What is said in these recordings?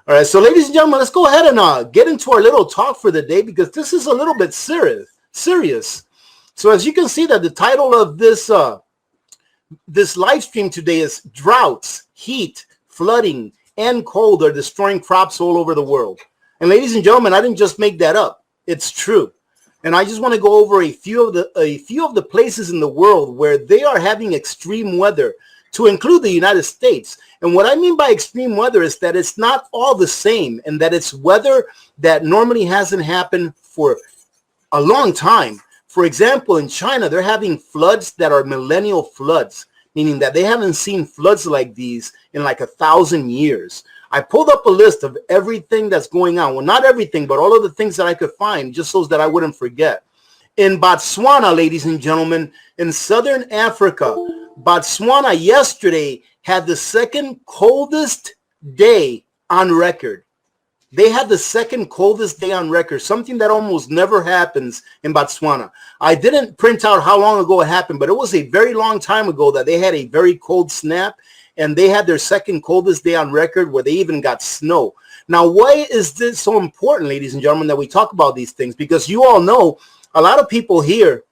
All right, so ladies and gentlemen, let's go ahead and get into our little talk for the day, because this is a little bit serious. So as you can see, that the title of this live stream today is Droughts, Heat, Flooding, and Cold are destroying crops all over the world. And ladies and gentlemen, I didn't just make that up. It's true. And I just want to go over a few of the places in the world where they are having extreme weather, to include the United States. And what I mean by extreme weather is that it's not all the same, and that it's weather that normally hasn't happened for a long time. For example, in China, they're having floods that are millennial floods, meaning that they haven't seen floods like these in like 1,000 years. I pulled up a list of everything that's going on. Well, not everything, but all of the things that I could find, just so that I wouldn't forget. In Botswana, ladies and gentlemen, in southern Africa, Botswana yesterday had the second coldest day on record. They had the second coldest day on record, something that almost never happens in Botswana. I didn't print out how long ago it happened, but it was a very long time ago that they had a very cold snap, and they had their second coldest day on record where they even got snow. Now, why is this so important, ladies and gentlemen, that we talk about these things? Because you all know a lot of people here,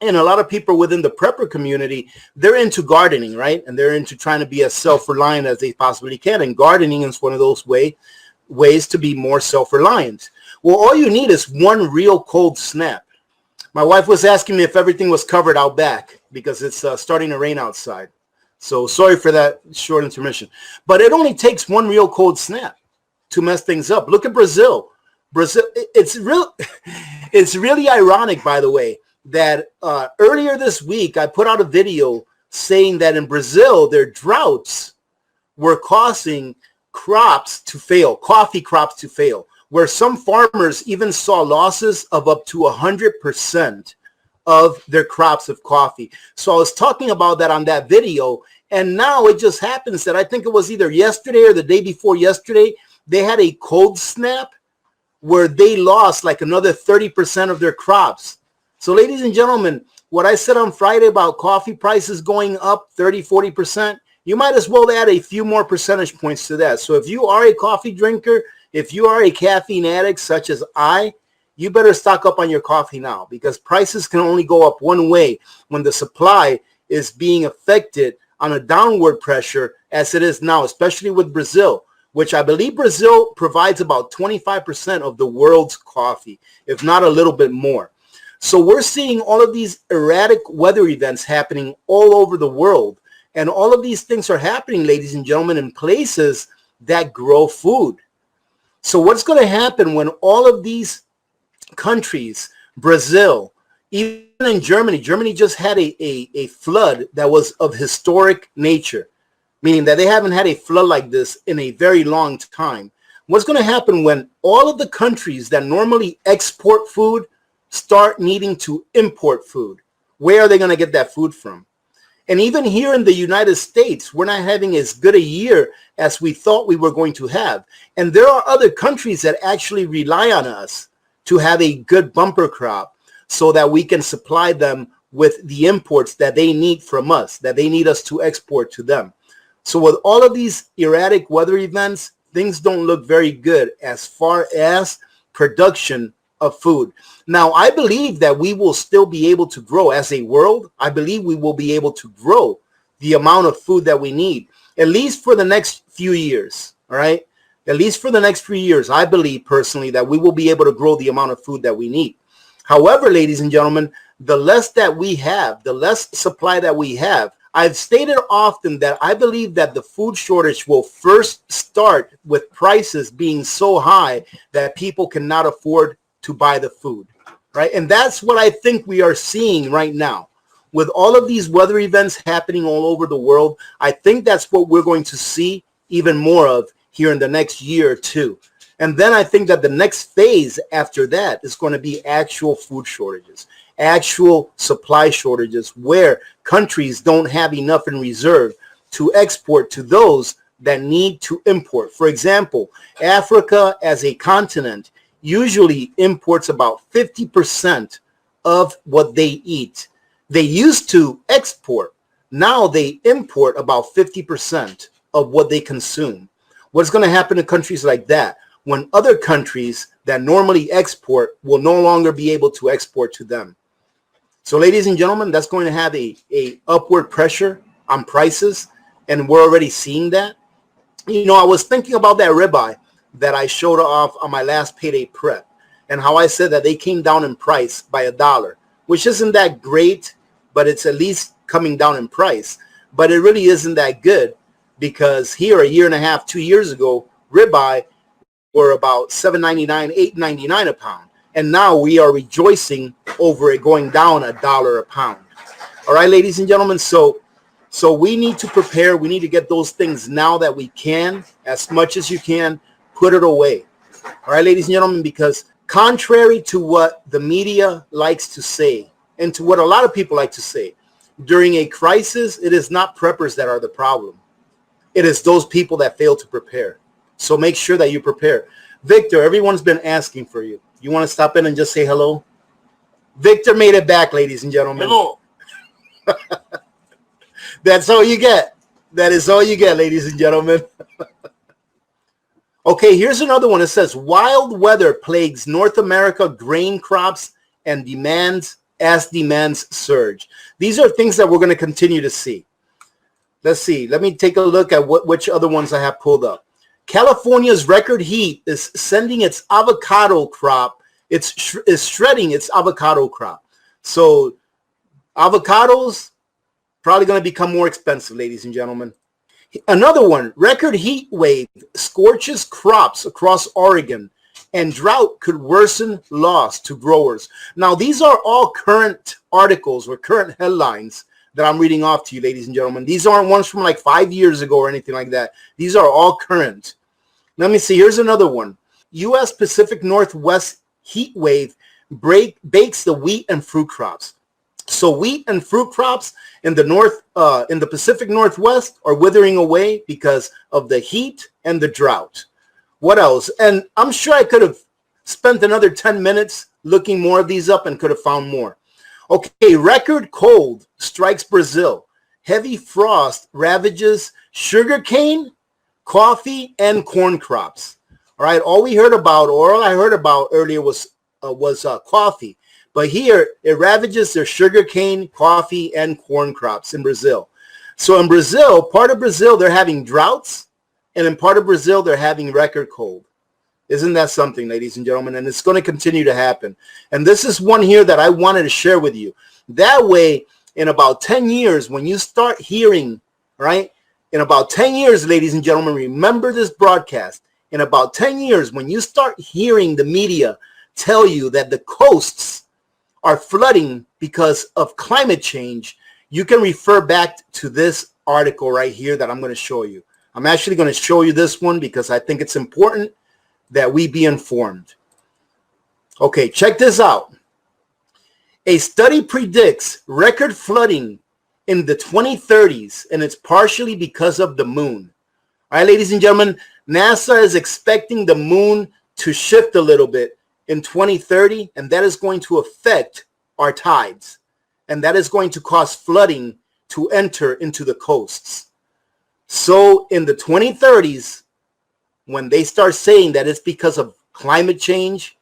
and a lot of people within the prepper community, they're into gardening, right? And they're into trying to be as self-reliant as they possibly can. And gardening is one of those ways to be more self-reliant. Well, all you need is one real cold snap. My wife was asking me if everything was covered out back, because it's starting to rain outside. So sorry for that short intermission. But it only takes one real cold snap to mess things up. Look at Brazil. It's really ironic, by the way, that earlier this week I put out a video saying that in Brazil their droughts were causing crops to fail, coffee crops to fail, where some farmers even saw losses of up to 100% of their crops of coffee. So I was talking about that on that video, and now it just happens that I think it was either yesterday or the day before yesterday, they had a cold snap where they lost like another 30% of their crops. So ladies and gentlemen, what I said on Friday about coffee prices going up 30-40%, you might as well add a few more percentage points to that. So if you are a coffee drinker, if you are a caffeine addict such as I, you better stock up on your coffee now, because prices can only go up one way, when the supply is being affected on a downward pressure as it is now, especially with Brazil, which I believe Brazil provides about 25% of the world's coffee, if not a little bit more. So we're seeing all of these erratic weather events happening all over the world. And all of these things are happening, ladies and gentlemen, in places that grow food. So what's going to happen when all of these countries, Brazil, even in Germany just had a flood that was of historic nature, meaning that they haven't had a flood like this in a very long time. What's going to happen when all of the countries that normally export food start needing to import food? Where are they going to get that food from? And even here in the United States, we're not having as good a year as we thought we were going to have. And there are other countries that actually rely on us to have a good bumper crop so that we can supply them with the imports that they need from us, that they need us to export to them. So with all of these erratic weather events, things don't look very good as far as production of food. Now, I believe that we will still be able to grow as a world. I believe we will be able to grow the amount of food that we need, at least for the next few years. All right. At least for the next few years, I believe personally that we will be able to grow the amount of food that we need. However, ladies and gentlemen, the less that we have, the less supply that we have, I've stated often that I believe that the food shortage will first start with prices being so high that people cannot afford to buy the food, right? And that's what I think we are seeing right now. With all of these weather events happening all over the world, I think that's what we're going to see even more of here in the next year or two. And then I think that the next phase after that is going to be actual food shortages, actual supply shortages, where countries don't have enough in reserve to export to those that need to import. For example, Africa as a continent usually imports about 50% of what they eat. They used to export. Now they import about 50% of what they consume. What's going to happen to countries like that when other countries that normally export will no longer be able to export to them? So, ladies and gentlemen, that's going to have a upward pressure on prices, and we're already seeing that. You know, I was thinking about that ribeye that I showed off on my last payday prep, and how I said that they came down in price by $1, which isn't that great, but it's at least coming down in price. But it really isn't that good, because here a year and a half, 2 years ago, ribeye were about $7.99, $8.99 a pound. And now we are rejoicing over it going down $1 a pound. All right, ladies and gentlemen. So we need to prepare. We need to get those things now that we can, as much as you can, put it away. All right, ladies and gentlemen, because contrary to what the media likes to say, and to what a lot of people like to say, during a crisis, it is not preppers that are the problem. It is those people that fail to prepare. So make sure that you prepare. Victor, everyone's been asking for you. You want to stop in and just say hello? Victor made it back, ladies and gentlemen. Hello. That's all you get. That is all you get, ladies and gentlemen. Okay, here's another one. It says, wild weather plagues North America grain crops and demands surge. These are things that we're going to continue to see. Let's see. Let me take a look at which other ones I have pulled up. California's record heat is sending its avocado crop. Is shredding its avocado crop. So avocados probably going to become more expensive, ladies and gentlemen. Another one, record heat wave scorches crops across Oregon, and drought could worsen loss to growers. Now, these are all current articles or current headlines that I'm reading off to you, ladies and gentlemen. These aren't ones from like 5 years ago or anything like that. These are all current. Let me see. Here's another one. U.S. Pacific Northwest heat wave bakes the wheat and fruit crops. So wheat and fruit crops in the Pacific Northwest are withering away because of the heat and the drought. What else? And I'm sure I could have spent another 10 minutes looking more of these up and could have found more. Okay, record cold strikes Brazil. Heavy frost ravages sugarcane, coffee, and corn crops. All right, all I heard about earlier was coffee. But here, it ravages their sugarcane, coffee, and corn crops in Brazil. So in Brazil, part of Brazil, they're having droughts, and in part of Brazil, they're having record cold. Isn't that something, ladies and gentlemen? And it's going to continue to happen. And this is one here that I wanted to share with you. That way, in about 10 years, when you start hearing, right? In about 10 years, ladies and gentlemen, remember this broadcast. In about 10 years, when you start hearing the media tell you that the coasts are flooding because of climate change, you can refer back to this article right here that I'm going to show you. I'm actually going to show you this one because I think it's important that we be informed. Okay, check this out. A study predicts record flooding in the 2030s, and it's partially because of the moon. All right, ladies and gentlemen, NASA is expecting the moon to shift a little bit in 2030, and that is going to affect our tides, and that is going to cause flooding to enter into the coasts. So in the 2030s, when they start saying that it's because of climate change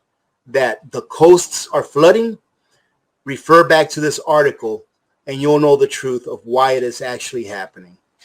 that the coasts are flooding, refer back to this article and you'll know the truth of why it is actually happening.